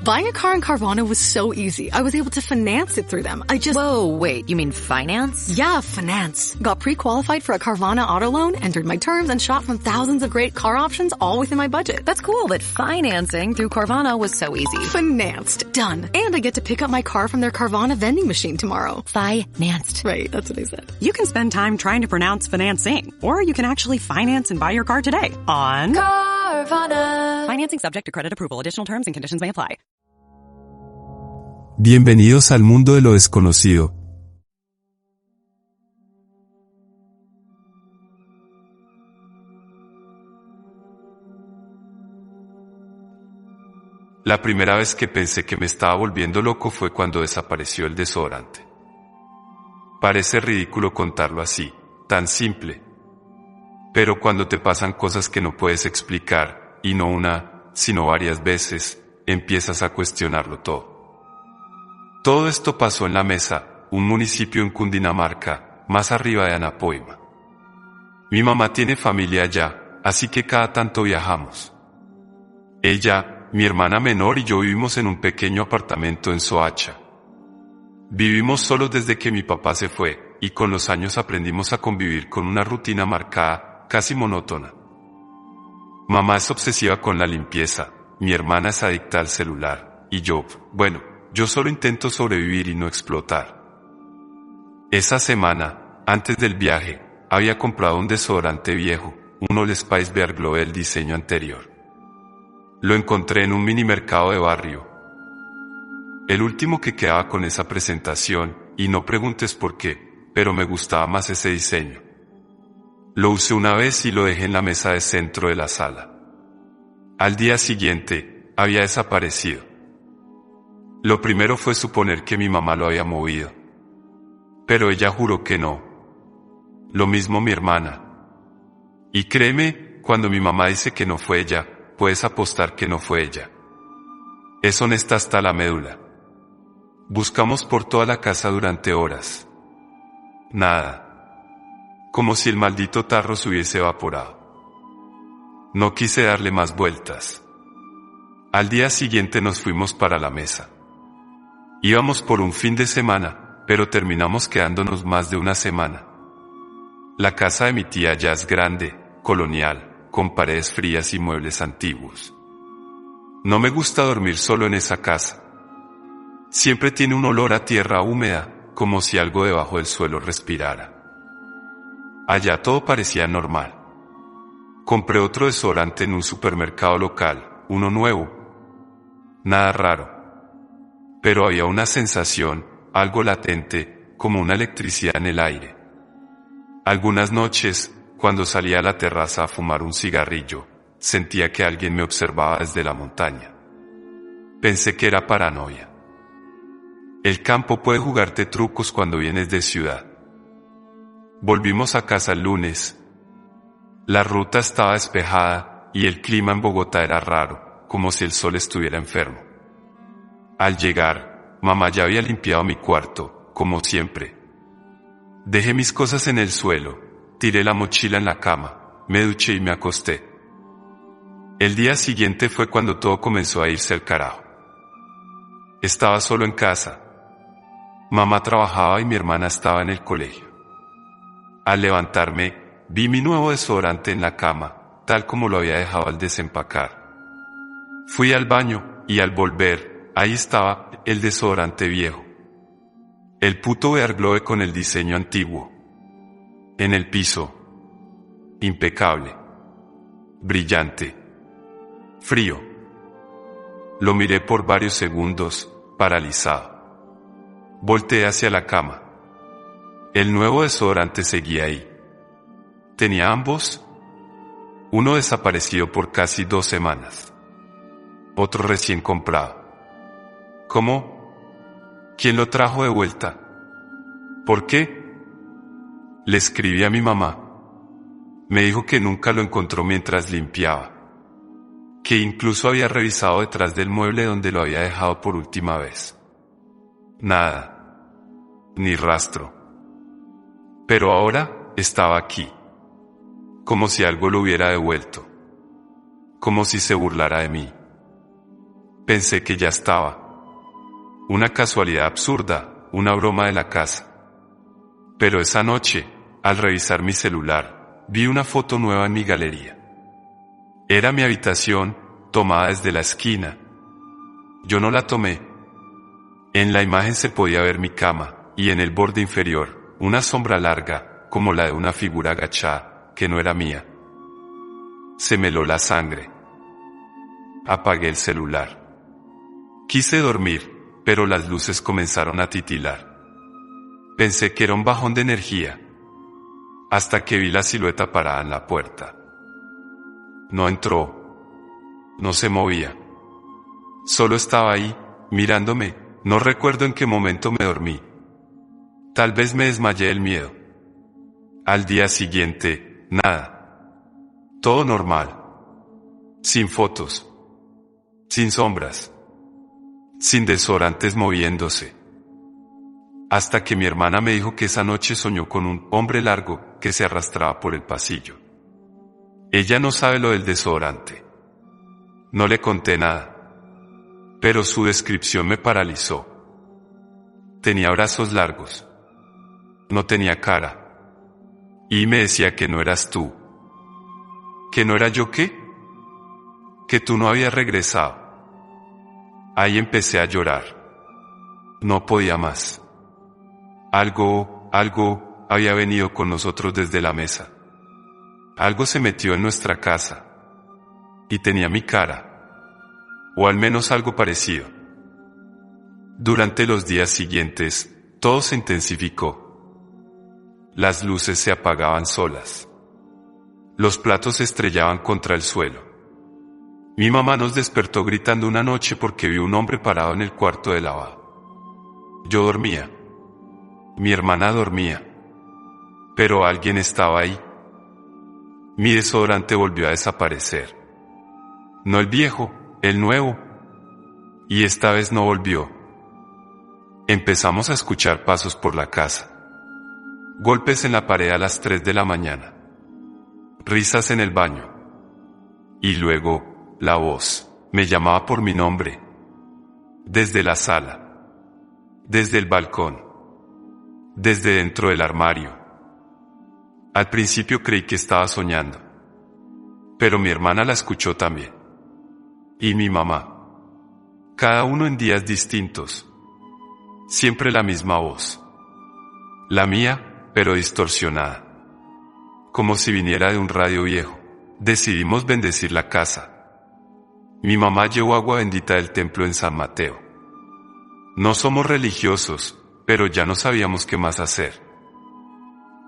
Buying a car in Carvana was so easy. I was able to finance it through them. Whoa, wait, you mean finance? Yeah, finance. Got pre-qualified for a Carvana auto loan, entered my terms, and shot from thousands of great car options all within my budget. That's cool, but financing through Carvana was so easy. Financed. Done. And I get to pick up my car from their Carvana vending machine tomorrow. Financed. Right, that's what I said. You can spend time trying to pronounce financing, or you can actually finance and buy your car today on Carvana. Financing subject to credit approval. Additional terms and conditions may apply. Bienvenidos al mundo de lo desconocido. La primera vez que pensé que me estaba volviendo loco fue cuando desapareció el desodorante. Parece ridículo contarlo así, tan simple. Pero cuando te pasan cosas que no puedes explicar, y no una, sino varias veces, empiezas a cuestionarlo todo. Todo esto pasó en La Mesa, un municipio en Cundinamarca, más arriba de Anapoima. Mi mamá tiene familia allá, así que cada tanto viajamos. Ella, mi hermana menor y yo vivimos en un pequeño apartamento en Soacha. Vivimos solos desde que mi papá se fue, y con los años aprendimos a convivir con una rutina marcada, casi monótona. Mamá es obsesiva con la limpieza, mi hermana es adicta al celular, y yo solo intento sobrevivir y no explotar. Esa semana, antes del viaje, había comprado un desodorante viejo, un Old Spice Bear Glow del diseño anterior. Lo encontré en un mini mercado de barrio. El último que quedaba con esa presentación, y no preguntes por qué, pero me gustaba más ese diseño. Lo usé una vez y lo dejé en la mesa de centro de la sala. Al día siguiente, había desaparecido. Lo primero fue suponer que mi mamá lo había movido. Pero ella juró que no. Lo mismo mi hermana. Y créeme, cuando mi mamá dice que no fue ella, puedes apostar que no fue ella. Es honesta hasta la médula. Buscamos por toda la casa durante horas. Nada. Como si el maldito tarro se hubiese evaporado. No quise darle más vueltas. Al día siguiente nos fuimos para La Mesa. Íbamos por un fin de semana, pero terminamos quedándonos más de una semana. La casa de mi tía ya es grande, colonial, con paredes frías y muebles antiguos. No me gusta dormir solo en esa casa. Siempre tiene un olor a tierra húmeda, como si algo debajo del suelo respirara. Allá todo parecía normal. Compré otro desodorante en un supermercado local, uno nuevo. Nada raro. Pero había una sensación, algo latente, como una electricidad en el aire. Algunas noches, cuando salía a la terraza a fumar un cigarrillo, sentía que alguien me observaba desde la montaña. Pensé que era paranoia. El campo puede jugarte trucos cuando vienes de ciudad. Volvimos a casa el lunes. La ruta estaba despejada y el clima en Bogotá era raro, como si el sol estuviera enfermo. Al llegar, mamá ya había limpiado mi cuarto, como siempre. Dejé mis cosas en el suelo, tiré la mochila en la cama, me duché y me acosté. El día siguiente fue cuando todo comenzó a irse al carajo. Estaba solo en casa. Mamá trabajaba y mi hermana estaba en el colegio. Al levantarme, vi mi nuevo desodorante en la cama, tal como lo había dejado al desempacar. Fui al baño, y al volver, ahí estaba el desodorante viejo. El puto Bear Glow con el diseño antiguo. En el piso. Impecable. Brillante. Frío. Lo miré por varios segundos, paralizado. Volteé hacia la cama. El nuevo desodorante seguía ahí. ¿Tenía ambos? Uno desaparecido por casi 2 semanas. Otro recién comprado. ¿Cómo? ¿Quién lo trajo de vuelta? ¿Por qué? Le escribí a mi mamá. Me dijo que nunca lo encontró mientras limpiaba. Que incluso había revisado detrás del mueble donde lo había dejado por última vez. Nada. Ni rastro. Pero ahora estaba aquí. Como si algo lo hubiera devuelto. Como si se burlara de mí. Pensé que ya estaba. Una casualidad absurda, una broma de la casa. Pero esa noche, al revisar mi celular, vi una foto nueva en mi galería. Era mi habitación, tomada desde la esquina. Yo no la tomé. En la imagen se podía ver mi cama, y en el borde inferior, una sombra larga, como la de una figura agachada, que no era mía. Se me heló la sangre. Apagué el celular. Quise dormir, pero las luces comenzaron a titilar. Pensé que era un bajón de energía, hasta que vi la silueta parada en la puerta. No entró. No se movía. Solo estaba ahí, mirándome. No recuerdo en qué momento me dormí. Tal vez me desmayé del miedo. Al día siguiente, nada. Todo normal. Sin fotos. Sin sombras. Sin desodorantes moviéndose. Hasta que mi hermana me dijo que esa noche soñó con un hombre largo que se arrastraba por el pasillo. Ella no sabe lo del desodorante. No le conté nada. Pero su descripción me paralizó. Tenía brazos largos. No tenía cara. Y me decía que no eras tú. ¿Que no era yo qué? Que tú no habías regresado. Ahí empecé a llorar. No podía más. Algo había venido con nosotros desde la mesa. Algo se metió en nuestra casa. Y tenía mi cara. O al menos algo parecido. Durante los días siguientes, todo se intensificó. Las luces se apagaban solas. Los platos se estrellaban contra el suelo. Mi mamá nos despertó gritando una noche porque vio un hombre parado en el cuarto de lavado. Yo dormía. Mi hermana dormía. Pero alguien estaba ahí. Mi desodorante volvió a desaparecer. No el viejo, el nuevo. Y esta vez no volvió. Empezamos a escuchar pasos por la casa. Golpes en la pared a las 3 de la mañana. Risas en el baño. Y luego, la voz. Me llamaba por mi nombre. Desde la sala. Desde el balcón. Desde dentro del armario. Al principio creí que estaba soñando. Pero mi hermana la escuchó también. Y mi mamá. Cada uno en días distintos. Siempre la misma voz. La mía, pero distorsionada. Como si viniera de un radio viejo. Decidimos bendecir la casa. Mi mamá llevó agua bendita del templo en San Mateo. No somos religiosos, pero ya no sabíamos qué más hacer.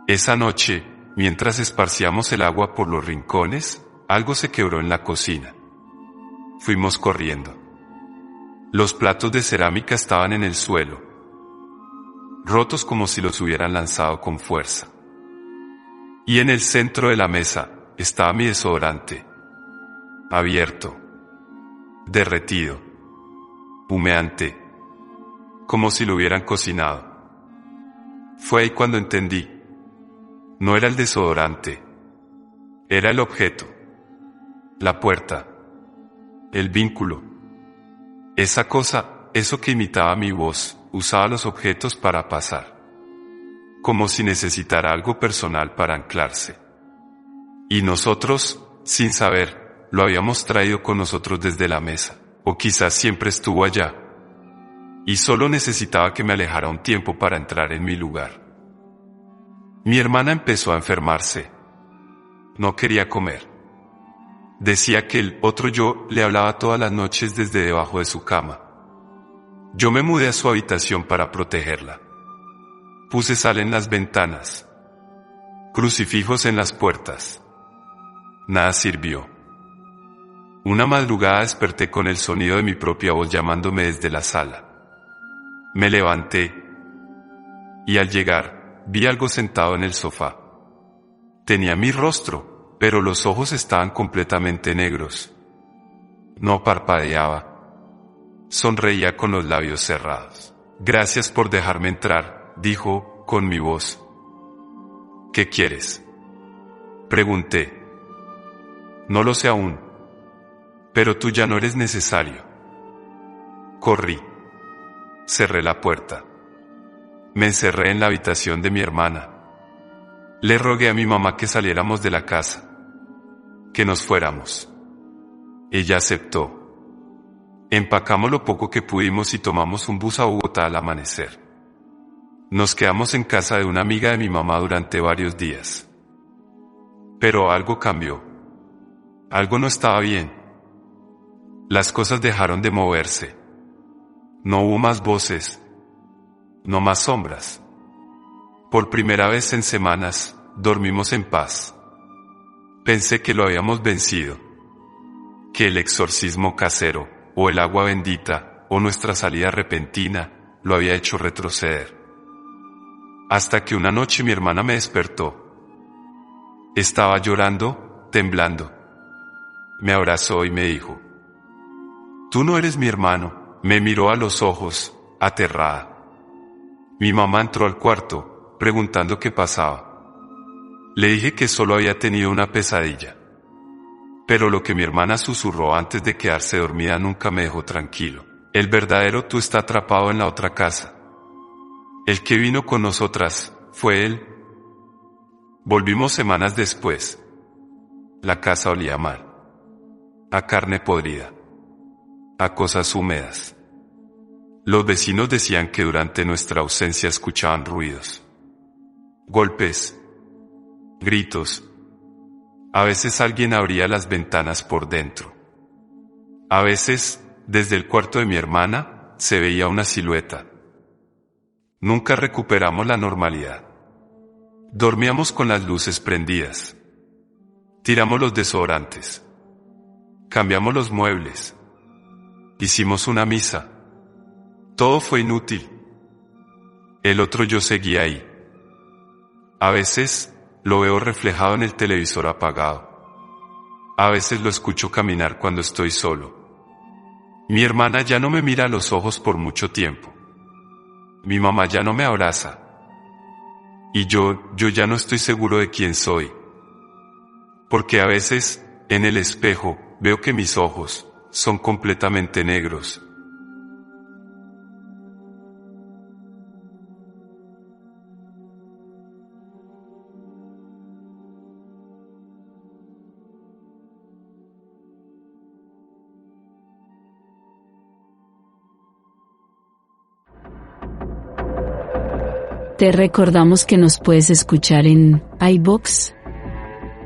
Esa noche, mientras esparcíamos el agua por los rincones, algo se quebró en la cocina. Fuimos corriendo. Los platos de cerámica estaban en el suelo, rotos como si los hubieran lanzado con fuerza. Y en el centro de la mesa estaba mi desodorante, abierto, derretido, humeante, como si lo hubieran cocinado. Fue ahí cuando entendí. No era el desodorante, era el objeto, la puerta, el vínculo. Esa cosa, eso que imitaba mi voz, usaba los objetos para pasar. Como si necesitara algo personal para anclarse. Y nosotros, sin saber, lo habíamos traído con nosotros desde la mesa. O quizás siempre estuvo allá. Y solo necesitaba que me alejara un tiempo para entrar en mi lugar. Mi hermana empezó a enfermarse. No quería comer. Decía que el otro yo le hablaba todas las noches desde debajo de su cama. Yo me mudé a su habitación para protegerla. Puse sal en las ventanas. Crucifijos en las puertas. Nada sirvió. Una madrugada desperté con el sonido de mi propia voz llamándome desde la sala. Me levanté. Y al llegar, vi algo sentado en el sofá. Tenía mi rostro, pero los ojos estaban completamente negros. No parpadeaba. Sonreía con los labios cerrados. Gracias por dejarme entrar, dijo, con mi voz. ¿Qué quieres? Pregunté. No lo sé aún. Pero tú ya no eres necesario. Corrí. Cerré la puerta. Me encerré en la habitación de mi hermana. Le rogué a mi mamá que saliéramos de la casa, que nos fuéramos. Ella aceptó. Empacamos lo poco que pudimos y tomamos un bus a Bogotá al amanecer. Nos quedamos en casa de una amiga de mi mamá durante varios días. Pero algo cambió. Algo no estaba bien. Las cosas dejaron de moverse. No hubo más voces. No más sombras. Por primera vez en semanas, dormimos en paz. Pensé que lo habíamos vencido. Que el exorcismo casero, o el agua bendita, o nuestra salida repentina, lo había hecho retroceder. Hasta que una noche mi hermana me despertó. Estaba llorando, temblando. Me abrazó y me dijo: «Tú no eres mi hermano». Me miró a los ojos, aterrada. Mi mamá entró al cuarto, preguntando qué pasaba. Le dije que solo había tenido una pesadilla. Pero lo que mi hermana susurró antes de quedarse dormida nunca me dejó tranquilo. El verdadero tú está atrapado en la otra casa. El que vino con nosotras, fue él. Volvimos semanas después. La casa olía mal. A carne podrida. A cosas húmedas. Los vecinos decían que durante nuestra ausencia escuchaban ruidos. Golpes. Gritos. A veces alguien abría las ventanas por dentro. A veces, desde el cuarto de mi hermana, se veía una silueta. Nunca recuperamos la normalidad. Dormíamos con las luces prendidas. Tiramos los desodorantes. Cambiamos los muebles. Hicimos una misa. Todo fue inútil. El otro yo seguía ahí. A veces, lo veo reflejado en el televisor apagado. A veces lo escucho caminar cuando estoy solo. Mi hermana ya no me mira a los ojos por mucho tiempo. Mi mamá ya no me abraza. Y yo ya no estoy seguro de quién soy. Porque a veces, en el espejo, veo que mis ojos son completamente negros. Te recordamos que nos puedes escuchar en iVoox,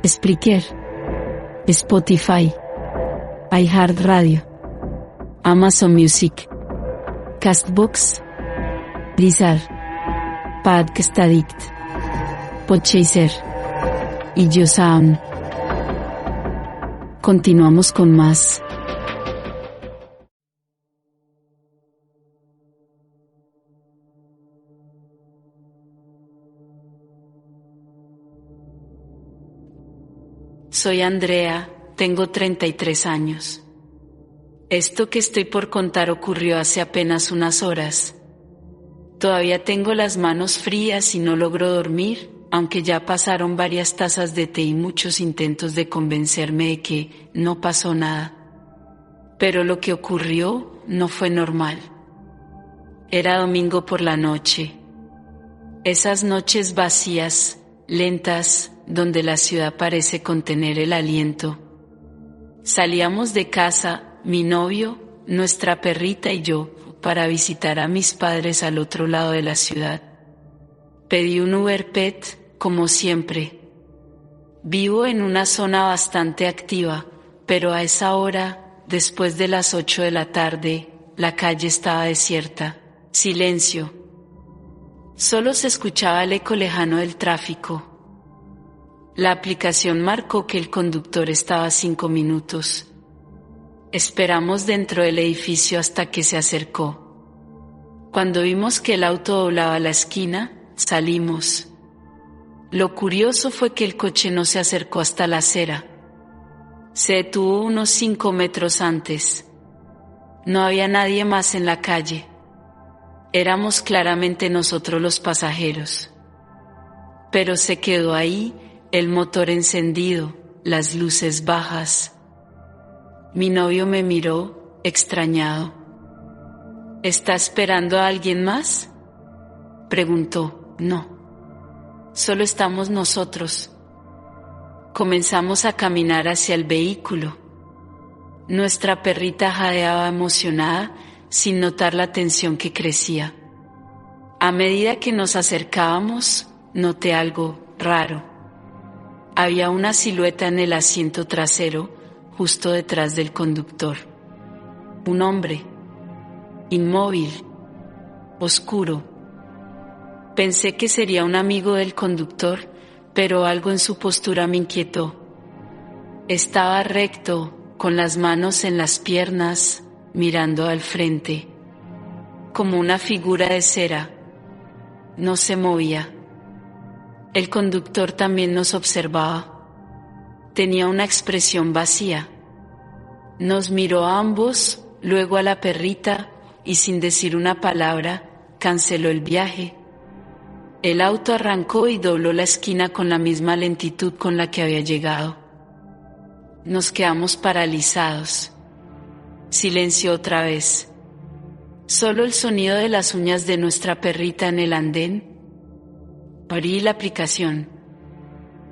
Spreaker, Spotify, iHeartRadio, Amazon Music, Castbox, Deezer, Podcast Addict, Podchaser y YouSound. Continuamos con más. Soy Andrea, tengo 33 años. Esto que estoy por contar ocurrió hace apenas unas horas. Todavía tengo las manos frías y no logro dormir, aunque ya pasaron varias tazas de té y muchos intentos de convencerme de que no pasó nada. Pero lo que ocurrió no fue normal. Era domingo por la noche. Esas noches vacías, lentas, donde la ciudad parece contener el aliento. Salíamos de casa, mi novio, nuestra perrita y yo, para visitar a mis padres al otro lado de la ciudad. Pedí un Uber Pet, como siempre. Vivo en una zona bastante activa, pero a esa hora, después de las 8 de la tarde, la calle estaba desierta. Silencio. Solo se escuchaba el eco lejano del tráfico. La aplicación marcó que el conductor estaba a 5 minutos. Esperamos dentro del edificio hasta que se acercó. Cuando vimos que el auto doblaba la esquina, salimos. Lo curioso fue que el coche no se acercó hasta la acera. Se detuvo unos 5 metros antes. No había nadie más en la calle. Éramos claramente nosotros los pasajeros. Pero se quedó ahí, el motor encendido, las luces bajas. Mi novio me miró, extrañado. ¿Está esperando a alguien más? Preguntó. No. Solo estamos nosotros. Comenzamos a caminar hacia el vehículo. Nuestra perrita jadeaba emocionada sin notar la tensión que crecía. A medida que nos acercábamos, noté algo raro. Había una silueta en el asiento trasero, justo detrás del conductor. Un hombre, inmóvil, oscuro. Pensé que sería un amigo del conductor, pero algo en su postura me inquietó. Estaba recto, con las manos en las piernas, mirando al frente, como una figura de cera. No se movía. El conductor también nos observaba. Tenía una expresión vacía. Nos miró a ambos, luego a la perrita, y sin decir una palabra, canceló el viaje. El auto arrancó y dobló la esquina con la misma lentitud con la que había llegado. Nos quedamos paralizados. Silencio otra vez. Solo el sonido de las uñas de nuestra perrita en el andén. Abrí la aplicación.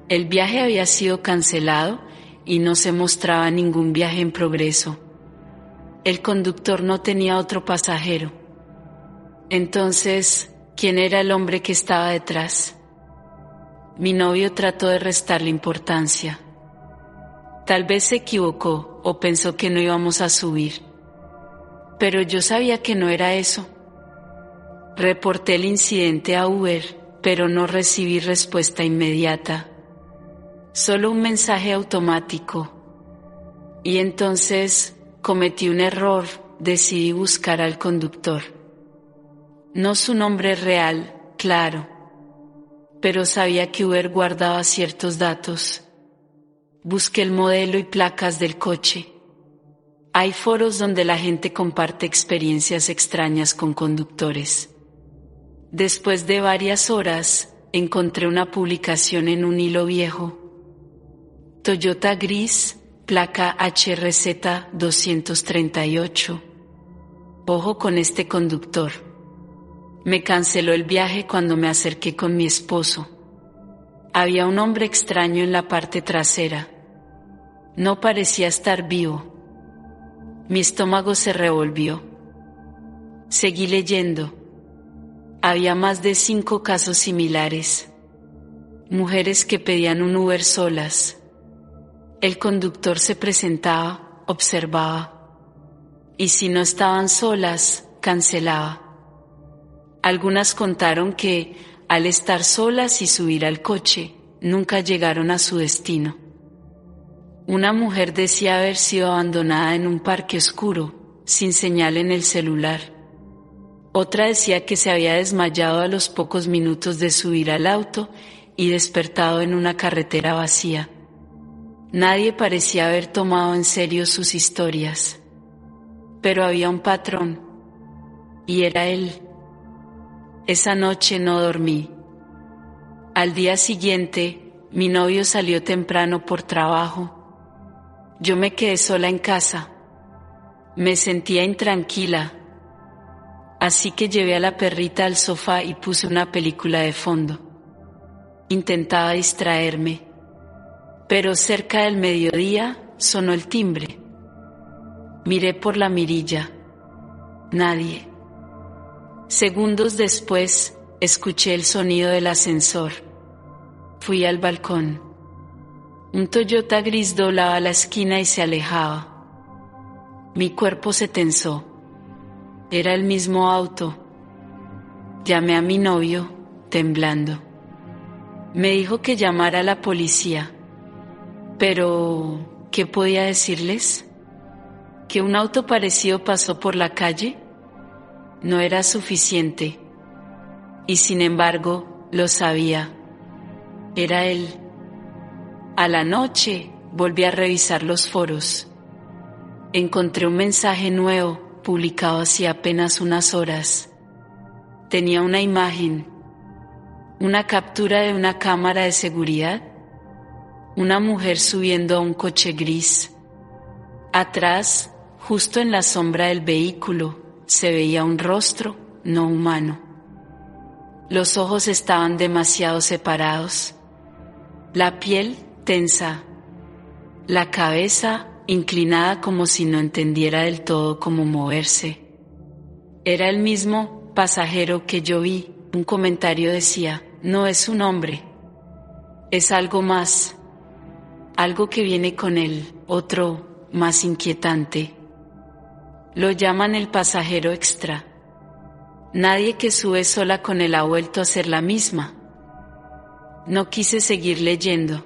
El viaje había sido cancelado y no se mostraba ningún viaje en progreso. El conductor no tenía otro pasajero. Entonces, ¿quién era el hombre que estaba detrás? Mi novio trató de restarle importancia. Tal vez se equivocó o pensó que no íbamos a subir. Pero yo sabía que no era eso. Reporté el incidente a Uber, pero no recibí respuesta inmediata. Solo un mensaje automático. Y entonces cometí un error, decidí buscar al conductor. No su nombre real, claro, pero sabía que Uber guardaba ciertos datos. Busqué el modelo y placas del coche. Hay foros donde la gente comparte experiencias extrañas con conductores. Después de varias horas, encontré una publicación en un hilo viejo. Toyota gris, placa HRZ 238. Ojo con este conductor. Me canceló el viaje cuando me acerqué con mi esposo. Había un hombre extraño en la parte trasera. No parecía estar vivo. Mi estómago se revolvió. Seguí leyendo. Había más de 5 casos similares. Mujeres que pedían un Uber solas. El conductor se presentaba, observaba. Y si no estaban solas, cancelaba. Algunas contaron que, al estar solas y subir al coche, nunca llegaron a su destino. Una mujer decía haber sido abandonada en un parque oscuro, sin señal en el celular. Otra decía que se había desmayado a los pocos minutos de subir al auto y despertado en una carretera vacía. Nadie parecía haber tomado en serio sus historias. Pero había un patrón, y era él. Esa noche no dormí. Al día siguiente, mi novio salió temprano por trabajo. Yo me quedé sola en casa. Me sentía intranquila. Así que llevé a la perrita al sofá y puse una película de fondo. Intentaba distraerme. Pero cerca del mediodía sonó el timbre. Miré por la mirilla. Nadie. Segundos después, escuché el sonido del ascensor. Fui al balcón. Un Toyota gris doblaba la esquina y se alejaba. Mi cuerpo se tensó. Era el mismo auto. Llamé a mi novio, temblando. Me dijo que llamara a la policía. Pero, ¿qué podía decirles? ¿Que un auto parecido pasó por la calle? No era suficiente. Y sin embargo, lo sabía. Era él. A la noche, volví a revisar los foros. Encontré un mensaje nuevo, publicado hacía apenas unas horas. Tenía una imagen, una captura de una cámara de seguridad, una mujer subiendo a un coche gris. Atrás, justo en la sombra del vehículo, se veía un rostro no humano. Los ojos estaban demasiado separados, la piel tensa, la cabeza inclinada como si no entendiera del todo cómo moverse. Era el mismo pasajero que yo vi. Un comentario decía: no es un hombre, es algo más, algo que viene con él, otro más inquietante. Lo llaman el pasajero extra. Nadie que sube sola con él ha vuelto a ser la misma. No quise seguir leyendo.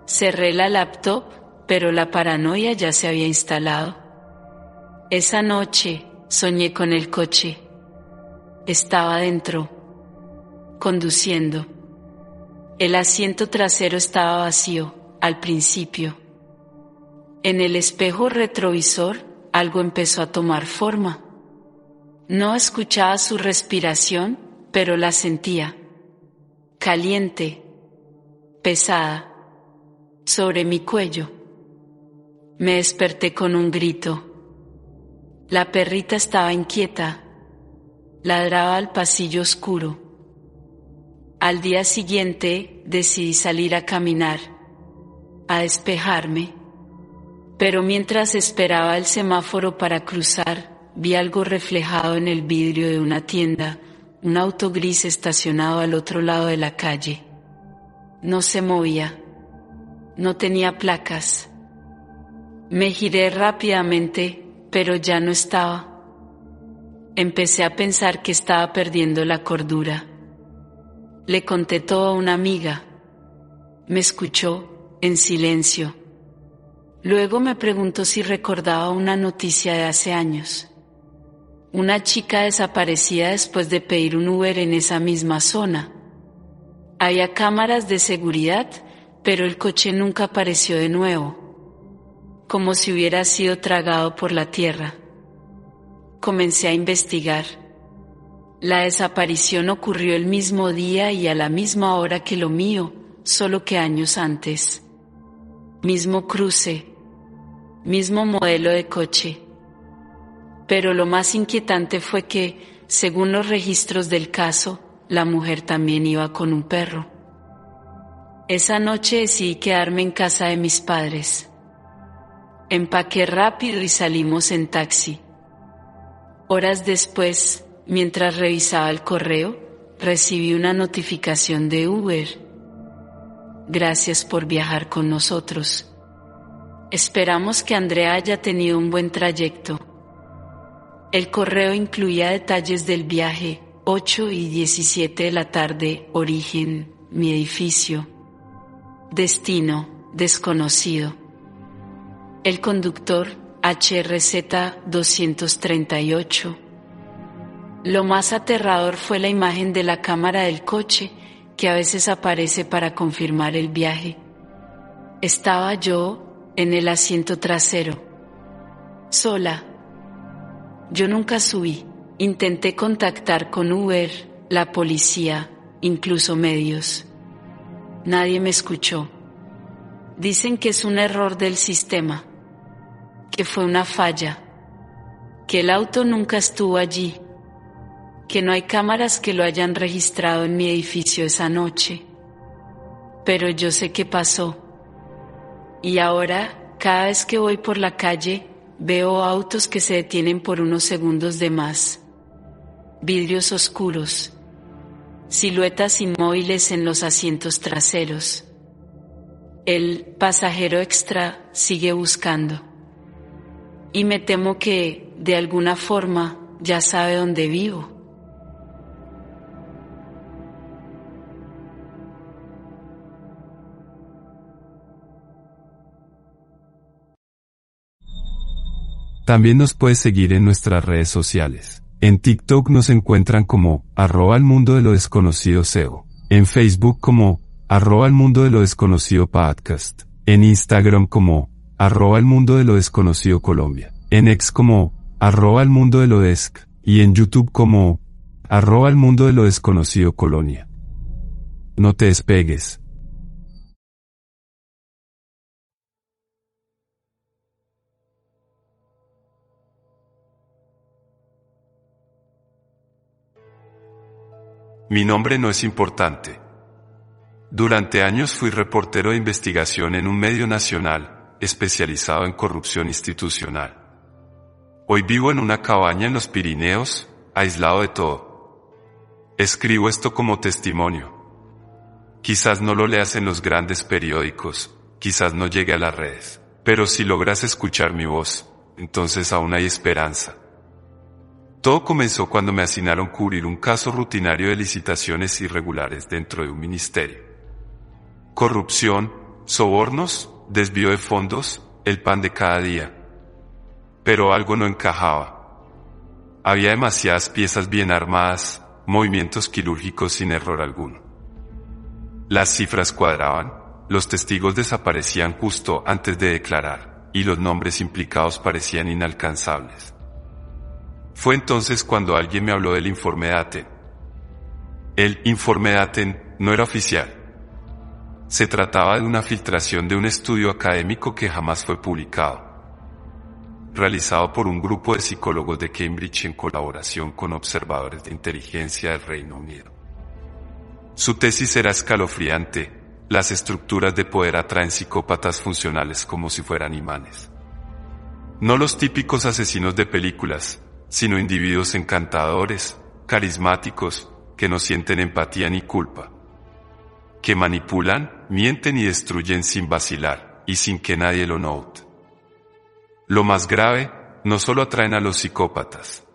Cerré la laptop, pero la paranoia ya se había instalado. Esa noche soñé con el coche. Estaba dentro, conduciendo. El asiento trasero estaba vacío, al principio. En el espejo retrovisor, algo empezó a tomar forma. No escuchaba su respiración, pero la sentía. Caliente, pesada, sobre mi cuello. Me desperté con un grito. La perrita estaba inquieta. Ladraba al pasillo oscuro. Al día siguiente decidí salir a caminar, a despejarme. Pero mientras esperaba el semáforo para cruzar, vi algo reflejado en el vidrio de una tienda, un auto gris estacionado al otro lado de la calle. No se movía. No tenía placas. Me giré rápidamente, pero ya no estaba. Empecé a pensar que estaba perdiendo la cordura. Le conté todo a una amiga. Me escuchó, en silencio. Luego me preguntó si recordaba una noticia de hace años. Una chica desaparecida después de pedir un Uber en esa misma zona. Había cámaras de seguridad, pero el coche nunca apareció de nuevo, como si hubiera sido tragado por la tierra. Comencé a investigar. La desaparición ocurrió el mismo día y a la misma hora que lo mío, solo que años antes. Mismo cruce, mismo modelo de coche. Pero lo más inquietante fue que, según los registros del caso, la mujer también iba con un perro. Esa noche decidí quedarme en casa de mis padres. Empaqué rápido y salimos en taxi. Horas después, mientras revisaba el correo, recibí una notificación de Uber. Gracias por viajar con nosotros. Esperamos que Andrea haya tenido un buen trayecto. El correo incluía detalles del viaje, 8:17 de la tarde, origen, mi edificio. Destino, desconocido. El conductor, HRZ 238. Lo más aterrador fue la imagen de la cámara del coche, que a veces aparece para confirmar el viaje. Estaba yo en el asiento trasero, sola. Yo nunca subí. Intenté contactar con Uber, la policía, incluso medios. Nadie me escuchó. Dicen que es un error del sistema, que fue una falla, que el auto nunca estuvo allí, que no hay cámaras que lo hayan registrado en mi edificio esa noche. Pero yo sé qué pasó. Y ahora, cada vez que voy por la calle, veo autos que se detienen por unos segundos de más. Vidrios oscuros. Siluetas inmóviles en los asientos traseros. El pasajero extra sigue buscando. Y me temo que, de alguna forma, ya sabe dónde vivo. También nos puedes seguir en nuestras redes sociales. En TikTok nos encuentran como @elmundodelodesconocido. En Facebook como @elmundodelodesconocido podcast. En Instagram como @elmundodelodesconocido Colombia. En X como @elmundodelodesc. Y en YouTube como @elmundodelodesconocido Colonia. No te despegues. Mi nombre no es importante. Durante años fui reportero de investigación en un medio nacional, especializado en corrupción institucional. Hoy vivo en una cabaña en los Pirineos, aislado de todo. Escribo esto como testimonio. Quizás no lo leas en los grandes periódicos, quizás no llegue a las redes, pero si logras escuchar mi voz, entonces aún hay esperanza. Todo comenzó cuando me asignaron cubrir un caso rutinario de licitaciones irregulares dentro de un ministerio. Corrupción, sobornos, desvío de fondos, el pan de cada día. Pero algo no encajaba. Había demasiadas piezas bien armadas, movimientos quirúrgicos sin error alguno. Las cifras cuadraban, los testigos desaparecían justo antes de declarar, y los nombres implicados parecían inalcanzables. Fue entonces cuando alguien me habló del informe de Aten. El informe de Aten no era oficial. Se trataba de una filtración de un estudio académico que jamás fue publicado, realizado por un grupo de psicólogos de Cambridge en colaboración con observadores de inteligencia del Reino Unido. Su tesis era escalofriante: las estructuras de poder atraen psicópatas funcionales como si fueran imanes. No los típicos asesinos de películas, sino individuos encantadores, carismáticos, que no sienten empatía ni culpa, que manipulan, mienten y destruyen sin vacilar, y sin que nadie lo note. Lo más grave, no solo atraen a los psicópatas.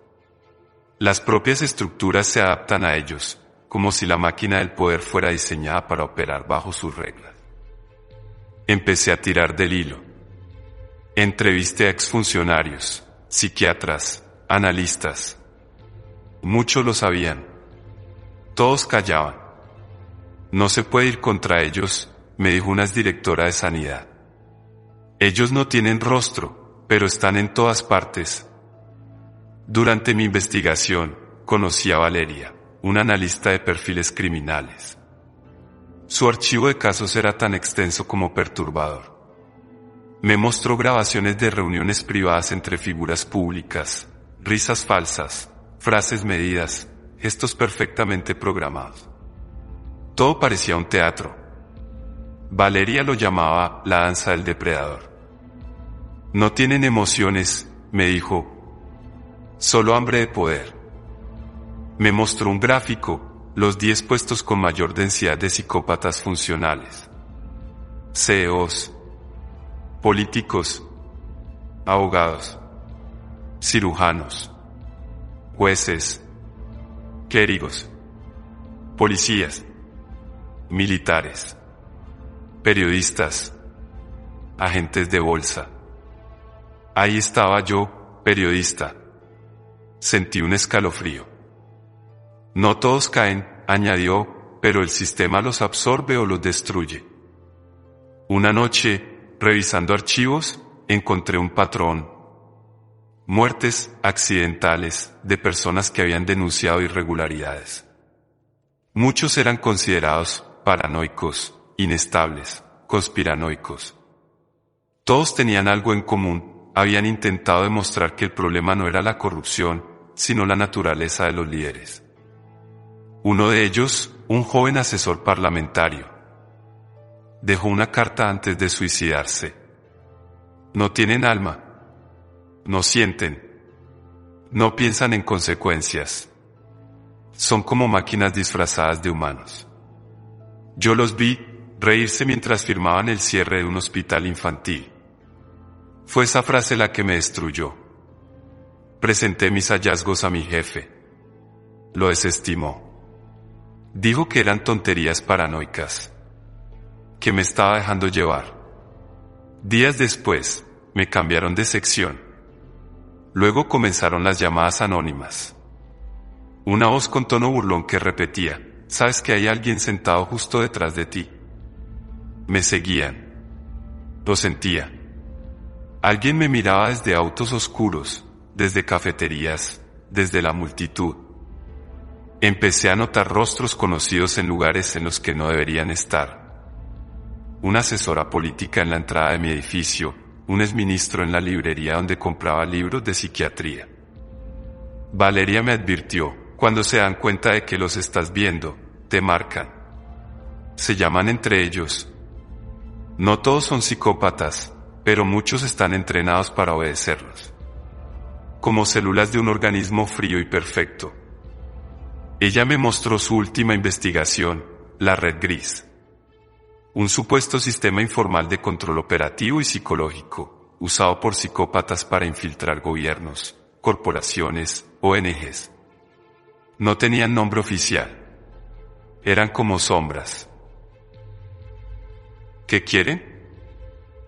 Las propias estructuras se adaptan a ellos, como si la máquina del poder fuera diseñada para operar bajo sus reglas. Empecé a tirar del hilo. Entrevisté a exfuncionarios, psiquiatras, analistas. Muchos lo sabían. Todos callaban. No se puede ir contra ellos, me dijo una exdirectora de sanidad. Ellos no tienen rostro, pero están en todas partes. Durante mi investigación, conocí a Valeria, una analista de perfiles criminales. Su archivo de casos era tan extenso como perturbador. Me mostró grabaciones de reuniones privadas entre figuras públicas, risas falsas, frases medidas, gestos perfectamente programados. Todo parecía un teatro. Valeria lo llamaba la danza del depredador. No tienen emociones, me dijo, solo hambre de poder. Me mostró un gráfico, los 10 puestos con mayor densidad de psicópatas funcionales. CEOs, políticos, abogados, cirujanos, jueces, clérigos, policías, militares, periodistas, agentes de bolsa. Ahí estaba yo, periodista. Sentí un escalofrío. No todos caen, añadió, pero el sistema los absorbe o los destruye. Una noche, revisando archivos, encontré un patrón. Muertes accidentales de personas que habían denunciado irregularidades. Muchos eran considerados paranoicos, inestables, conspiranoicos. Todos tenían algo en común, habían intentado demostrar que el problema no era la corrupción, sino la naturaleza de los líderes. Uno de ellos, un joven asesor parlamentario, dejó una carta antes de suicidarse. No tienen alma, no sienten, no piensan en consecuencias. Son como máquinas disfrazadas de humanos. Yo los vi reírse mientras firmaban el cierre de un hospital infantil. Fue esa frase la que me destruyó. Presenté mis hallazgos a mi jefe. Lo desestimó. Dijo que eran tonterías paranoicas, que me estaba dejando llevar. Días después, me cambiaron de sección. Luego comenzaron las llamadas anónimas. Una voz con tono burlón que repetía: «Sabes que hay alguien sentado justo detrás de ti». Me seguían. Lo sentía. Alguien me miraba desde autos oscuros, desde cafeterías, desde la multitud. Empecé a notar rostros conocidos en lugares en los que no deberían estar. Una asesora política en la entrada de mi edificio, un exministro en la librería donde compraba libros de psiquiatría. Valeria me advirtió: Cuando se dan cuenta de que los estás viendo, te marcan. Se llaman entre ellos. No todos son psicópatas, pero muchos están entrenados para obedecerlos. Como células de un organismo frío y perfecto. Ella me mostró su última investigación, la red gris. Un supuesto sistema informal de control operativo y psicológico, usado por psicópatas para infiltrar gobiernos, corporaciones, ONGs. No tenían nombre oficial. Eran como sombras. ¿Qué quieren?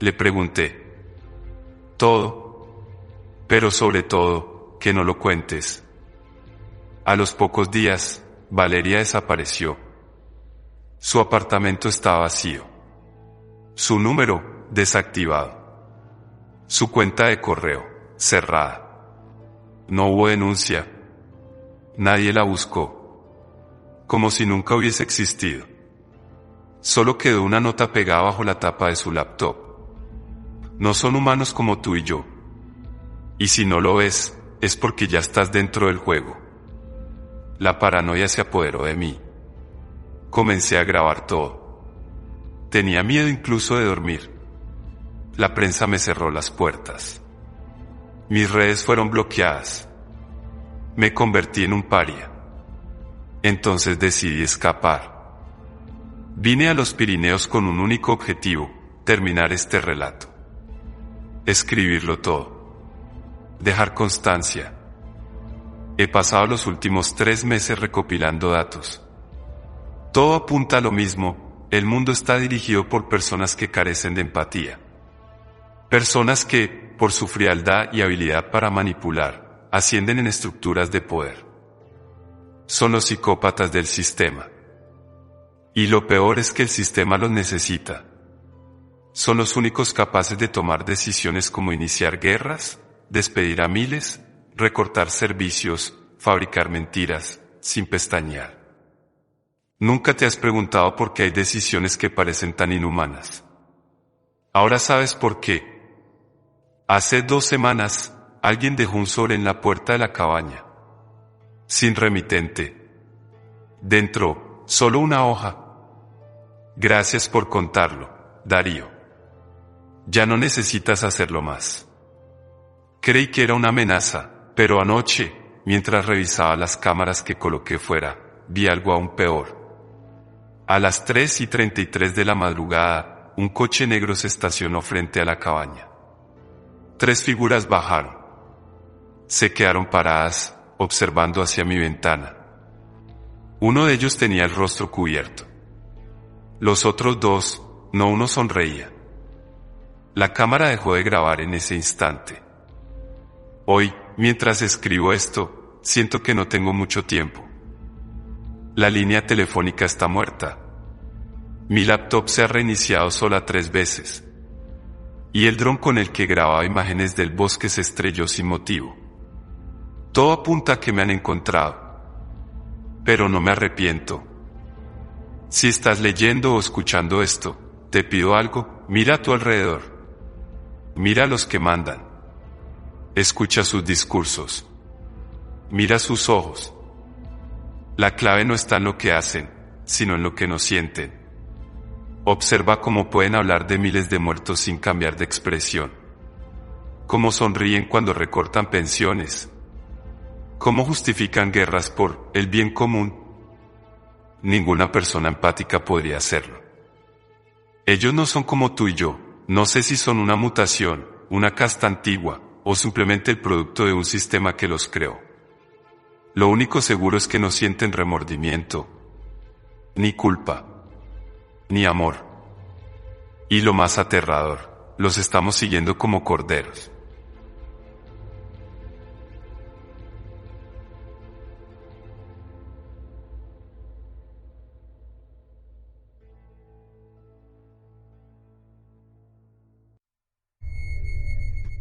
Le pregunté. Todo. Pero sobre todo, que no lo cuentes. A los pocos días, Valeria desapareció. Su apartamento estaba vacío. Su número, desactivado. Su cuenta de correo, cerrada. No hubo denuncia. Nadie la buscó. Como si nunca hubiese existido. Solo quedó una nota pegada bajo la tapa de su laptop. No son humanos como tú y yo. Y si no lo ves, es porque ya estás dentro del juego. La paranoia se apoderó de mí. Comencé a grabar todo. Tenía miedo incluso de dormir. La prensa me cerró las puertas. Mis redes fueron bloqueadas. Me convertí en un paria. Entonces decidí escapar. Vine a los Pirineos con un único objetivo, terminar este relato. Escribirlo todo. Dejar constancia. He pasado los últimos 3 meses recopilando datos. Todo apunta a lo mismo, el mundo está dirigido por personas que carecen de empatía. Personas que, por su frialdad y habilidad para manipular, ascienden en estructuras de poder. Son los psicópatas del sistema. Y lo peor es que el sistema los necesita. Son los únicos capaces de tomar decisiones como iniciar guerras, despedir a miles, recortar servicios, fabricar mentiras, sin pestañear. Nunca te has preguntado por qué hay decisiones que parecen tan inhumanas. Ahora sabes por qué. Hace 2 semanas, alguien dejó un sobre en la puerta de la cabaña. Sin remitente. Dentro, solo una hoja. Gracias por contarlo, Darío. Ya no necesitas hacerlo más. Creí que era una amenaza, pero anoche, mientras revisaba las cámaras que coloqué fuera, vi algo aún peor. A las 3:33 de la madrugada, un coche negro se estacionó frente a la cabaña. 3 figuras bajaron. Se quedaron paradas, observando hacia mi ventana. Uno de ellos tenía el rostro cubierto. Los otros 2, no uno sonreía. La cámara dejó de grabar en ese instante. Hoy, mientras escribo esto, siento que no tengo mucho tiempo. La línea telefónica está muerta. Mi laptop se ha reiniciado sola 3 veces. Y el dron con el que grababa imágenes del bosque se estrelló sin motivo. Todo apunta a que me han encontrado. Pero no me arrepiento. Si estás leyendo o escuchando esto, te pido algo, mira a tu alrededor. Mira a los que mandan. Escucha sus discursos. Mira sus ojos. La clave no está en lo que hacen, sino en lo que no sienten. Observa cómo pueden hablar de miles de muertos sin cambiar de expresión. Cómo sonríen cuando recortan pensiones. Cómo justifican guerras por el bien común. Ninguna persona empática podría hacerlo. Ellos no son como tú y yo. No sé si son una mutación, una casta antigua, o simplemente el producto de un sistema que los creó. Lo único seguro es que no sienten remordimiento, ni culpa, ni amor. Y lo más aterrador, los estamos siguiendo como corderos.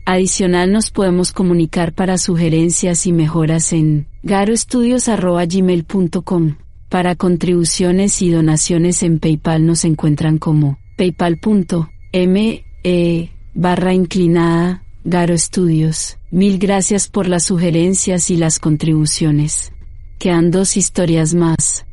Adicional nos podemos comunicar para sugerencias y mejoras en garoestudios@gmail.com. Para contribuciones y donaciones en PayPal nos encuentran como paypal.me/garoestudios. Mil gracias por las sugerencias y las contribuciones. Quedan 2 historias más.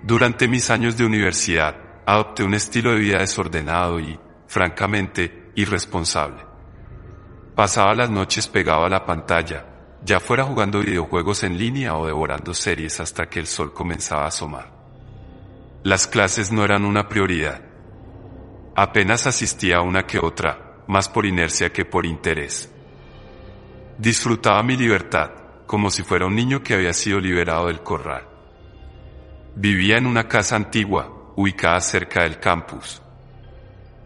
Durante mis años de universidad, adopté un estilo de vida desordenado y, francamente, irresponsable. Pasaba las noches pegado a la pantalla, ya fuera jugando videojuegos en línea o devorando series hasta que el sol comenzaba a asomar. Las clases no eran una prioridad. Apenas asistía a una que otra, más por inercia que por interés. Disfrutaba mi libertad, como si fuera un niño que había sido liberado del corral. Vivía en una casa antigua, ubicada cerca del campus.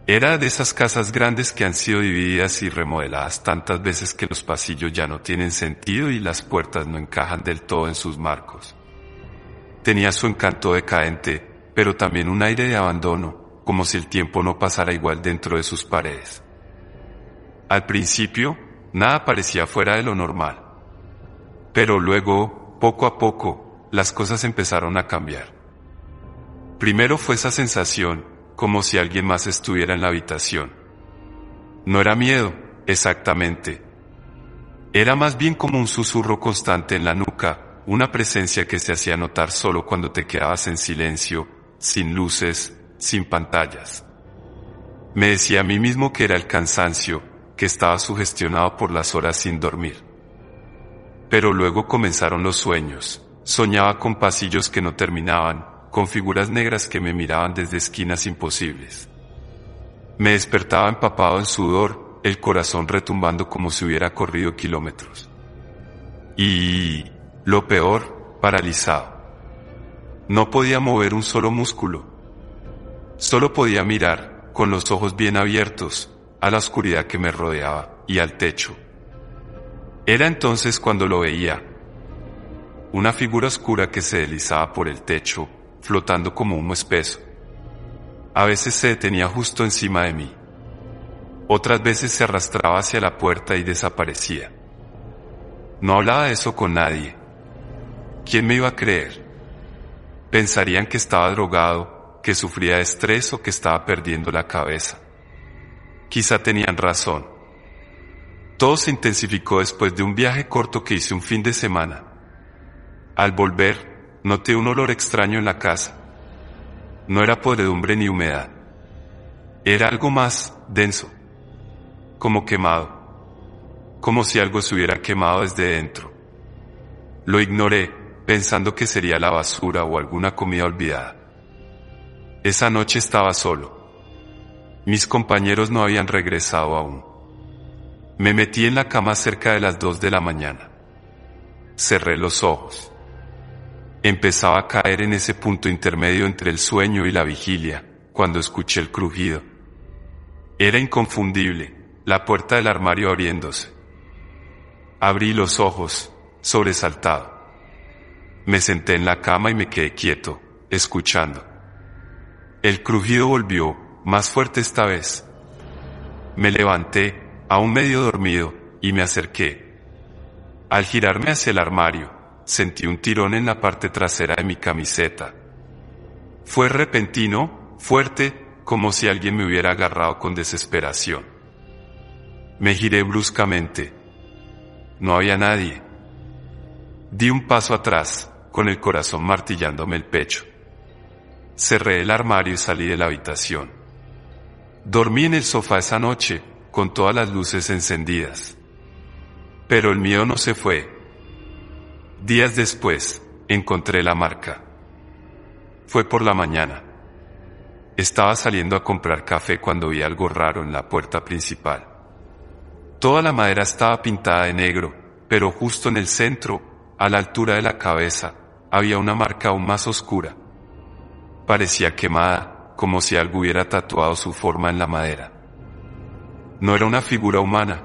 Era de esas casas grandes que han sido divididas y remodeladas tantas veces que los pasillos ya no tienen sentido y las puertas no encajan del todo en sus marcos. Tenía su encanto decadente, pero también un aire de abandono, como si el tiempo no pasara igual dentro de sus paredes. Al principio, nada parecía fuera de lo normal. Pero luego, poco a poco, las cosas empezaron a cambiar. Primero fue esa sensación, como si alguien más estuviera en la habitación. No era miedo, exactamente. Era más bien como un susurro constante en la nuca, una presencia que se hacía notar solo cuando te quedabas en silencio, sin luces, sin pantallas. Me decía a mí mismo que era el cansancio, que estaba sugestionado por las horas sin dormir. Pero luego comenzaron los sueños. Soñaba con pasillos que no terminaban, con figuras negras que me miraban desde esquinas imposibles. Me despertaba empapado en sudor, el corazón retumbando como si hubiera corrido kilómetros. Y, lo peor, paralizado. No podía mover un solo músculo. Solo podía mirar, con los ojos bien abiertos, a la oscuridad que me rodeaba y al techo. Era entonces cuando lo veía. Una figura oscura que se deslizaba por el techo, flotando como humo espeso. A veces se detenía justo encima de mí. Otras veces se arrastraba hacia la puerta y desaparecía. No hablaba de eso con nadie. ¿Quién me iba a creer? Pensarían que estaba drogado, que sufría de estrés o que estaba perdiendo la cabeza. Quizá tenían razón. Todo se intensificó después de un viaje corto que hice un fin de semana. Al volver, noté un olor extraño en la casa. No era podredumbre ni humedad. Era algo más denso. Como quemado. Como si algo se hubiera quemado desde dentro. Lo ignoré, pensando que sería la basura o alguna comida olvidada. Esa noche estaba solo. Mis compañeros no habían regresado aún. Me metí en la cama cerca de las 2 de la mañana. Cerré los ojos. Empezaba a caer en ese punto intermedio entre el sueño y la vigilia, cuando escuché el crujido. Era inconfundible, la puerta del armario abriéndose. Abrí los ojos, sobresaltado. Me senté en la cama y me quedé quieto, escuchando. El crujido volvió, más fuerte esta vez. Me levanté, aún medio dormido, y me acerqué. Al girarme hacia el armario, sentí un tirón en la parte trasera de mi camiseta. Fue repentino, fuerte, como si alguien me hubiera agarrado con desesperación. Me giré bruscamente. No había nadie. Di un paso atrás, con el corazón martillándome el pecho. Cerré el armario y salí de la habitación. Dormí en el sofá esa noche, con todas las luces encendidas. Pero el miedo no se fue. Días después, encontré la marca. Fue por la mañana. Estaba saliendo a comprar café cuando vi algo raro en la puerta principal. Toda la madera estaba pintada de negro, pero justo en el centro, a la altura de la cabeza, había una marca aún más oscura. Parecía quemada, como si algo hubiera tatuado su forma en la madera. No era una figura humana.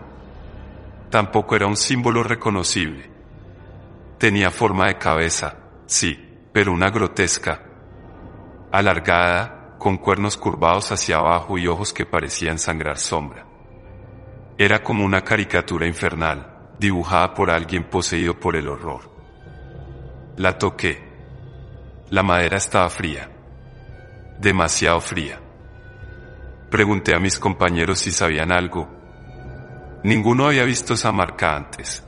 Tampoco era un símbolo reconocible. Tenía forma de cabeza, sí, pero una grotesca. Alargada, con cuernos curvados hacia abajo y ojos que parecían sangrar sombra. Era como una caricatura infernal, dibujada por alguien poseído por el horror. La toqué. La madera estaba fría. Demasiado fría. Pregunté a mis compañeros si sabían algo. Ninguno había visto esa marca antes.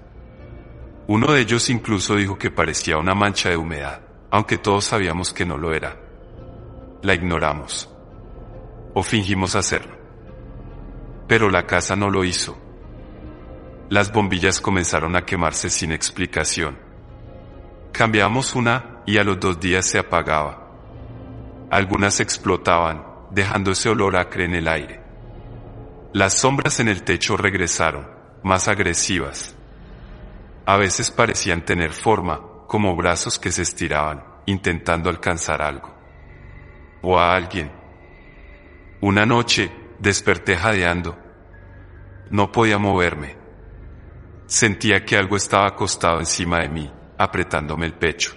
Uno de ellos incluso dijo que parecía una mancha de humedad, aunque todos sabíamos que no lo era. La ignoramos. O fingimos hacerlo. Pero la casa no lo hizo. Las bombillas comenzaron a quemarse sin explicación. Cambiamos una y a los 2 días se apagaba. Algunas explotaban, dejando ese olor acre en el aire. Las sombras en el techo regresaron, más agresivas. A veces parecían tener forma, como brazos que se estiraban, intentando alcanzar algo. O a alguien. Una noche, desperté jadeando. No podía moverme. Sentía que algo estaba acostado encima de mí, apretándome el pecho.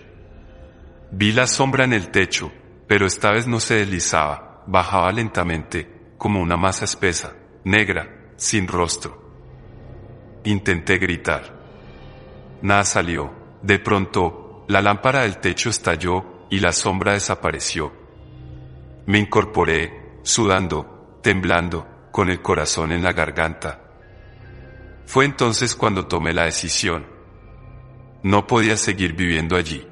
Vi la sombra en el techo, pero esta vez no se deslizaba, bajaba lentamente, como una masa espesa, negra, sin rostro. Intenté gritar. Nada salió. De pronto, la lámpara del techo estalló y la sombra desapareció. Me incorporé, sudando, temblando, con el corazón en la garganta. Fue entonces cuando tomé la decisión. No podía seguir viviendo allí.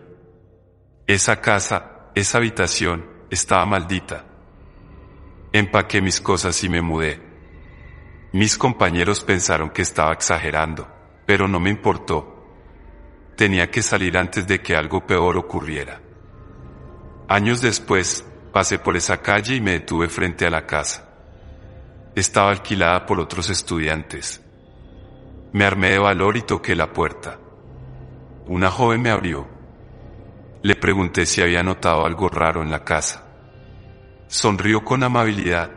Esa casa, esa habitación, estaba maldita. Empaqué mis cosas y me mudé. Mis compañeros pensaron que estaba exagerando, pero no me importó. Tenía que salir antes de que algo peor ocurriera. Años después, pasé por esa calle y me detuve frente a la casa. Estaba alquilada por otros estudiantes. Me armé de valor y toqué la puerta. Una joven me abrió. Le pregunté si había notado algo raro en la casa. Sonrió con amabilidad,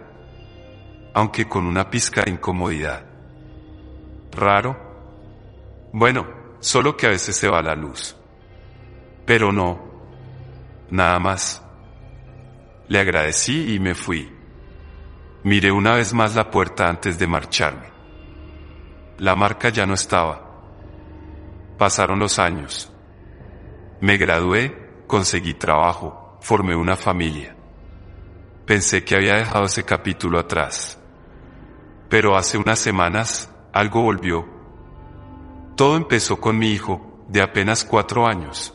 aunque con una pizca de incomodidad. ¿Raro? Bueno, solo que a veces se va la luz. Pero no. Nada más. Le agradecí y me fui. Miré una vez más la puerta antes de marcharme. La marca ya no estaba. Pasaron los años. Me gradué, conseguí trabajo, formé una familia. Pensé que había dejado ese capítulo atrás. Pero hace unas semanas, algo volvió. Todo empezó con mi hijo, de apenas 4 años.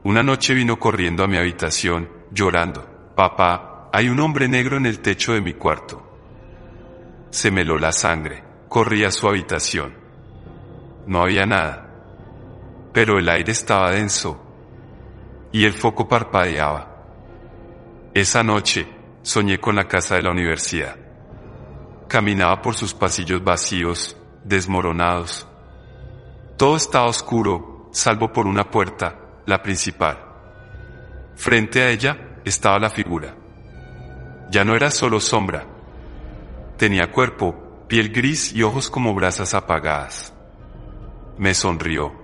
Una noche vino corriendo a mi habitación, llorando. «Papá, hay un hombre negro en el techo de mi cuarto». Se me heló la sangre. Corrí a su habitación. No había nada. Pero el aire estaba denso. Y el foco parpadeaba. Esa noche, soñé con la casa de la universidad. Caminaba por sus pasillos vacíos, desmoronados. Todo estaba oscuro, salvo por una puerta, la principal. Frente a ella, estaba la figura. Ya no era solo sombra. Tenía cuerpo, piel gris y ojos como brasas apagadas. Me sonrió.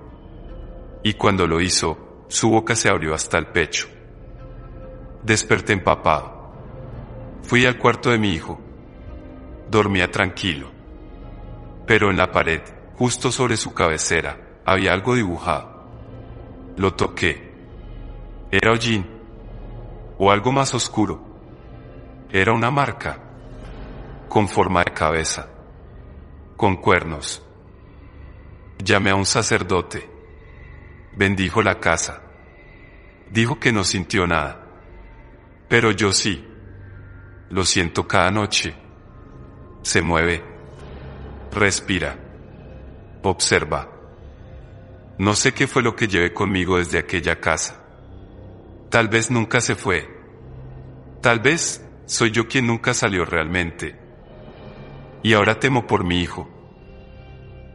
Y cuando lo hizo, su boca se abrió hasta el pecho. Desperté empapado. Fui al cuarto de mi hijo. Dormía tranquilo. Pero en la pared, justo sobre su cabecera, había algo dibujado. Lo toqué. Era hollín. O algo más oscuro. Era una marca. Con forma de cabeza. Con cuernos. Llamé a un sacerdote. Bendijo la casa. Dijo que no sintió nada. Pero yo sí. Lo siento cada noche. Se mueve. Respira. Observa. No sé qué fue lo que llevé conmigo desde aquella casa. Tal vez nunca se fue. Tal vez soy yo quien nunca salió realmente. Y ahora temo por mi hijo.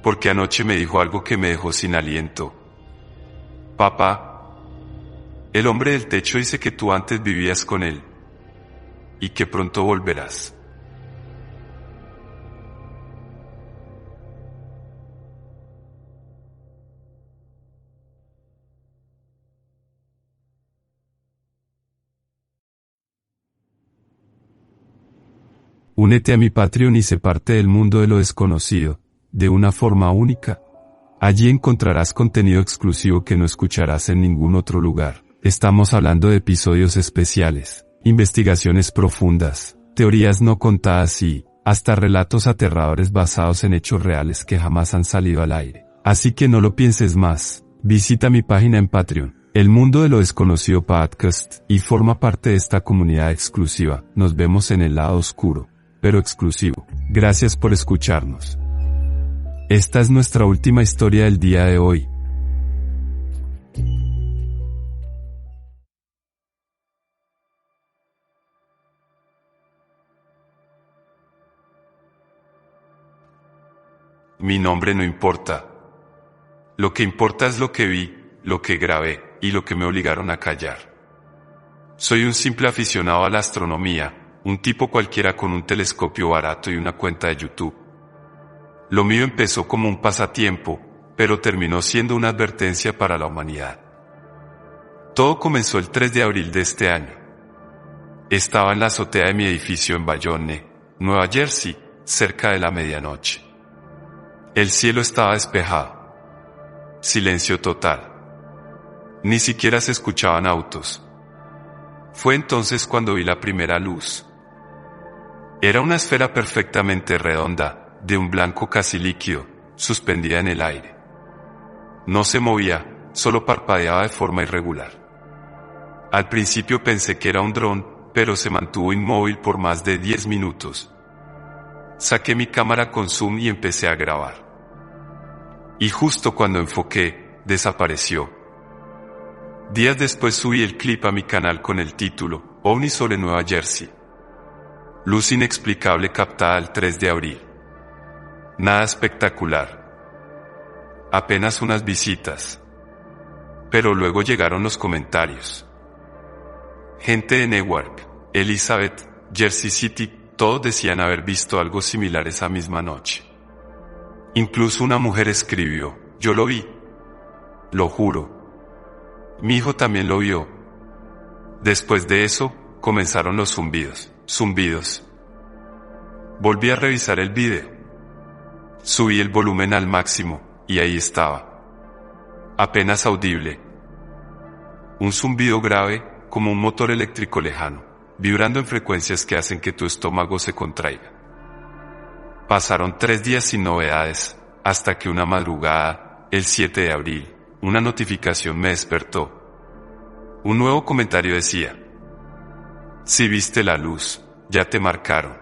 Porque anoche me dijo algo que me dejó sin aliento. Papá, el hombre del techo dice que tú antes vivías con él. Y que pronto volverás. Únete a mi Patreon y sé parte del mundo de lo desconocido, de una forma única. Allí encontrarás contenido exclusivo que no escucharás en ningún otro lugar. Estamos hablando de episodios especiales, investigaciones profundas, teorías no contadas y, hasta relatos aterradores basados en hechos reales que jamás han salido al aire. Así que no lo pienses más, visita mi página en Patreon, El Mundo de lo Desconocido Podcast, y forma parte de esta comunidad exclusiva. Nos vemos en el lado oscuro, pero exclusivo. Gracias por escucharnos. Esta es nuestra última historia del día de hoy. Mi nombre no importa. Lo que importa es lo que vi, lo que grabé y lo que me obligaron a callar. Soy un simple aficionado a la astronomía, un tipo cualquiera con un telescopio barato y una cuenta de YouTube. Lo mío empezó como un pasatiempo, pero terminó siendo una advertencia para la humanidad. Todo comenzó el 3 de abril de este año. Estaba en la azotea de mi edificio en Bayonne, Nueva Jersey, cerca de la medianoche. El cielo estaba despejado. Silencio total. Ni siquiera se escuchaban autos. Fue entonces cuando vi la primera luz. Era una esfera perfectamente redonda, de un blanco casi líquido, suspendida en el aire. No se movía, solo parpadeaba de forma irregular. Al principio pensé que era un dron, pero se mantuvo inmóvil por más de 10 minutos. Saqué mi cámara con zoom y empecé a grabar. Y justo cuando enfoqué, desapareció. Días después subí el clip a mi canal con el título, OVNI sobre Nueva Jersey. Luz inexplicable captada el 3 de abril. Nada espectacular. Apenas unas visitas. Pero luego llegaron los comentarios. Gente de Newark, Elizabeth, Jersey City, todos decían haber visto algo similar esa misma noche. Incluso una mujer escribió, yo lo vi. Lo juro. Mi hijo también lo vio. Después de eso, comenzaron los zumbidos. Volví a revisar el video. Subí el volumen al máximo, y ahí estaba. Apenas audible. Un zumbido grave, como un motor eléctrico lejano, vibrando en frecuencias que hacen que tu estómago se contraiga. Pasaron 3 días sin novedades, hasta que una madrugada, el 7 de abril, una notificación me despertó. Un nuevo comentario decía: si viste la luz, ya te marcaron.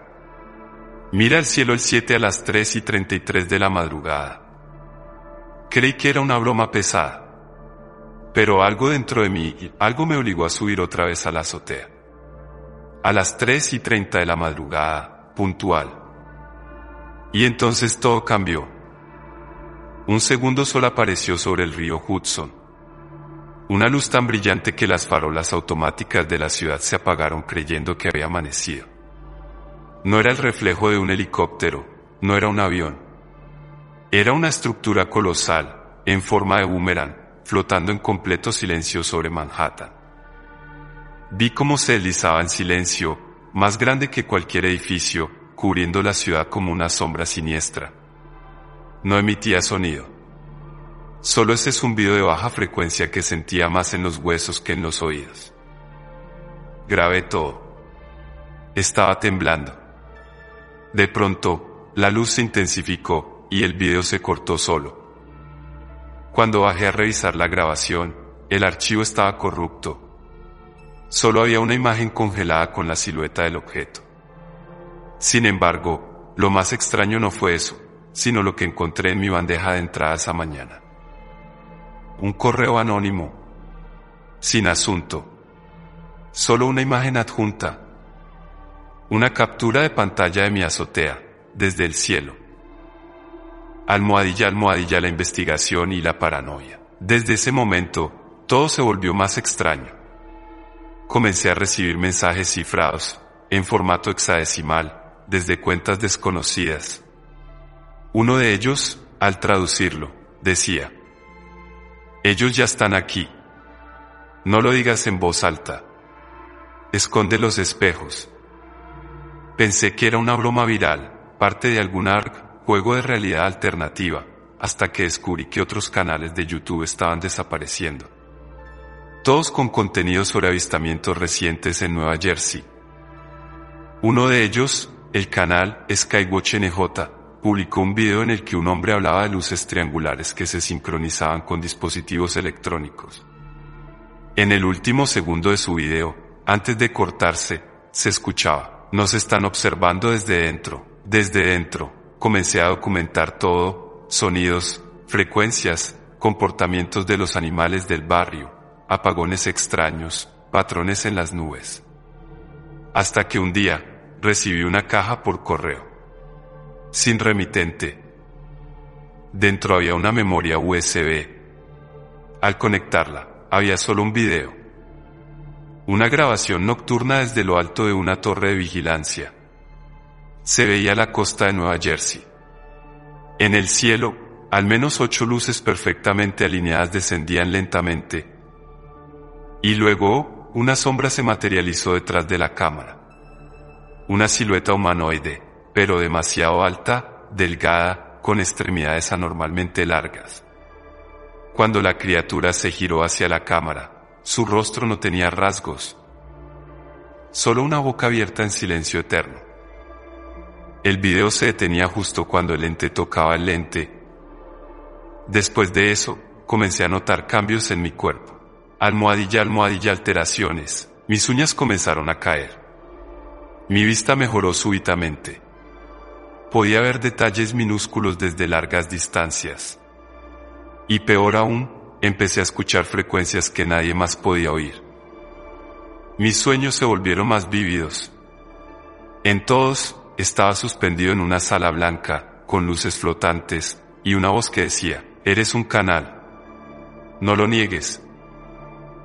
Mira el cielo el 7 a las 3:33 de la madrugada. Creí que era una broma pesada. Pero algo dentro de mí, algo me obligó a subir otra vez a la azotea. A las 3:30 de la madrugada, puntual. Y entonces todo cambió. Un segundo sol apareció sobre el río Hudson. Una luz tan brillante que las farolas automáticas de la ciudad se apagaron creyendo que había amanecido. No era el reflejo de un helicóptero, no era un avión. Era una estructura colosal, en forma de boomerang, flotando en completo silencio sobre Manhattan. Vi cómo se deslizaba en silencio, más grande que cualquier edificio, cubriendo la ciudad como una sombra siniestra. No emitía sonido. Solo ese zumbido de baja frecuencia que sentía más en los huesos que en los oídos. Grabé todo. Estaba temblando. De pronto, la luz se intensificó y el video se cortó solo. Cuando bajé a revisar la grabación, el archivo estaba corrupto. Solo había una imagen congelada con la silueta del objeto. Sin embargo, lo más extraño no fue eso, sino lo que encontré en mi bandeja de entrada esa mañana. Un correo anónimo. Sin asunto. Solo una imagen adjunta. Una captura de pantalla de mi azotea, desde el cielo. Almohadilla, almohadilla, la investigación y la paranoia. Desde ese momento, todo se volvió más extraño. Comencé a recibir mensajes cifrados, en formato hexadecimal, desde cuentas desconocidas. Uno de ellos, al traducirlo, decía: ellos ya están aquí. No lo digas en voz alta. Esconde los espejos. Pensé que era una broma viral, parte de algún juego de realidad alternativa, hasta que descubrí que otros canales de YouTube estaban desapareciendo. Todos con contenido sobre avistamientos recientes en Nueva Jersey. Uno de ellos, el canal Skywatch NJ, publicó un video en el que un hombre hablaba de luces triangulares que se sincronizaban con dispositivos electrónicos. En el último segundo de su video, antes de cortarse, se escuchaba: "Nos están observando desde dentro, desde dentro". Comencé a documentar todo: sonidos, frecuencias, comportamientos de los animales del barrio, apagones extraños, patrones en las nubes. Hasta que un día, recibí una caja por correo. Sin remitente. Dentro había una memoria USB. Al conectarla, había solo un video. Una grabación nocturna desde lo alto de una torre de vigilancia. Se veía la costa de Nueva Jersey. En el cielo, al menos 8 luces perfectamente alineadas descendían lentamente. Y luego, una sombra se materializó detrás de la cámara. Una silueta humanoide, pero demasiado alta, delgada, con extremidades anormalmente largas. Cuando la criatura se giró hacia la cámara, su rostro no tenía rasgos. Solo una boca abierta en silencio eterno. El video se detenía justo cuando el ente tocaba el lente. Después de eso, comencé a notar cambios en mi cuerpo. Almohadilla, alteraciones. Mis uñas comenzaron a caer. Mi vista mejoró súbitamente. Podía ver detalles minúsculos desde largas distancias. Y peor aún, empecé a escuchar frecuencias que nadie más podía oír. Mis sueños se volvieron más vívidos. En todos, estaba suspendido en una sala blanca, con luces flotantes, y una voz que decía: "Eres un canal. No lo niegues.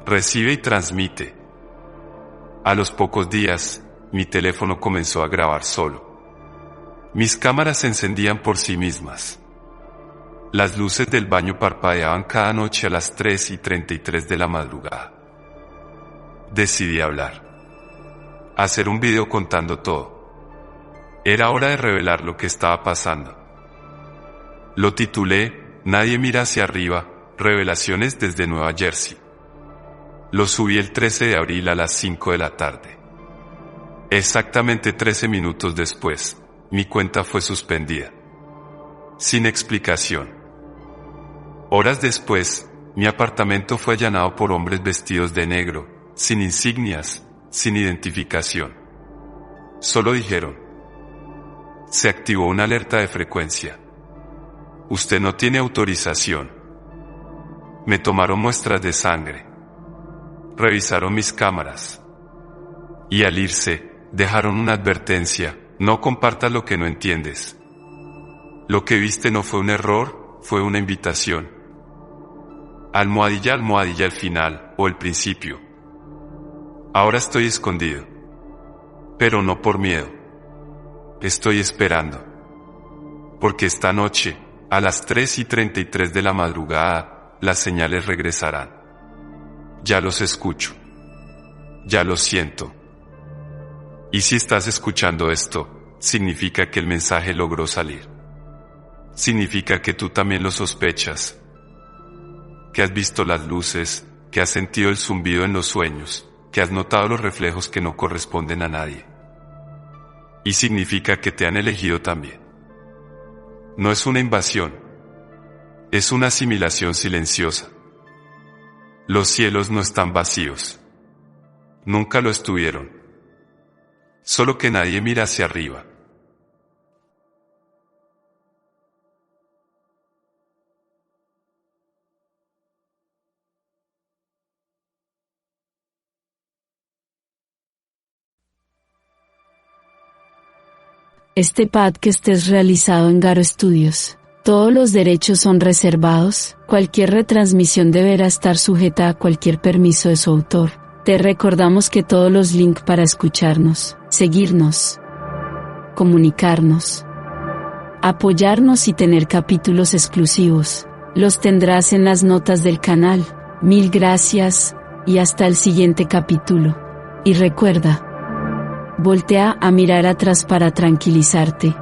Recibe y transmite". A los pocos días, mi teléfono comenzó a grabar solo. Mis cámaras se encendían por sí mismas. Las luces del baño parpadeaban cada noche a las 3:33 de la madrugada. Decidí hablar. Hacer un video contando todo. Era hora de revelar lo que estaba pasando. Lo titulé: "Nadie mira hacia arriba, revelaciones desde Nueva Jersey". Lo subí el 13 de abril a las 5 de la tarde. Exactamente 13 minutos después, mi cuenta fue suspendida. Sin explicación. Horas después, mi apartamento fue allanado por hombres vestidos de negro, sin insignias, sin identificación. Solo dijeron: "Se activó una alerta de frecuencia. Usted no tiene autorización". Me tomaron muestras de sangre. Revisaron mis cámaras. Y al irse, dejaron una advertencia: "No compartas lo que no entiendes. Lo que viste no fue un error, fue una invitación". Almohadilla al final, o el principio. Ahora estoy escondido. Pero no por miedo. Estoy esperando. Porque esta noche, a las 3:33 de la madrugada, las señales regresarán. Ya los escucho. Ya los siento. Y si estás escuchando esto, significa que el mensaje logró salir. Significa que tú también lo sospechas. Que has visto las luces, que has sentido el zumbido en los sueños, que has notado los reflejos que no corresponden a nadie. Y significa que te han elegido también. No es una invasión. Es una asimilación silenciosa. Los cielos no están vacíos. Nunca lo estuvieron. Solo que nadie mira hacia arriba. Este podcast es realizado en Garo Studios. Todos los derechos son reservados. Cualquier retransmisión deberá estar sujeta a cualquier permiso de su autor. Te recordamos que todos los links para escucharnos, seguirnos, comunicarnos, apoyarnos y tener capítulos exclusivos, los tendrás en las notas del canal. Mil gracias, y hasta el siguiente capítulo. Y recuerda, voltea a mirar atrás para tranquilizarte.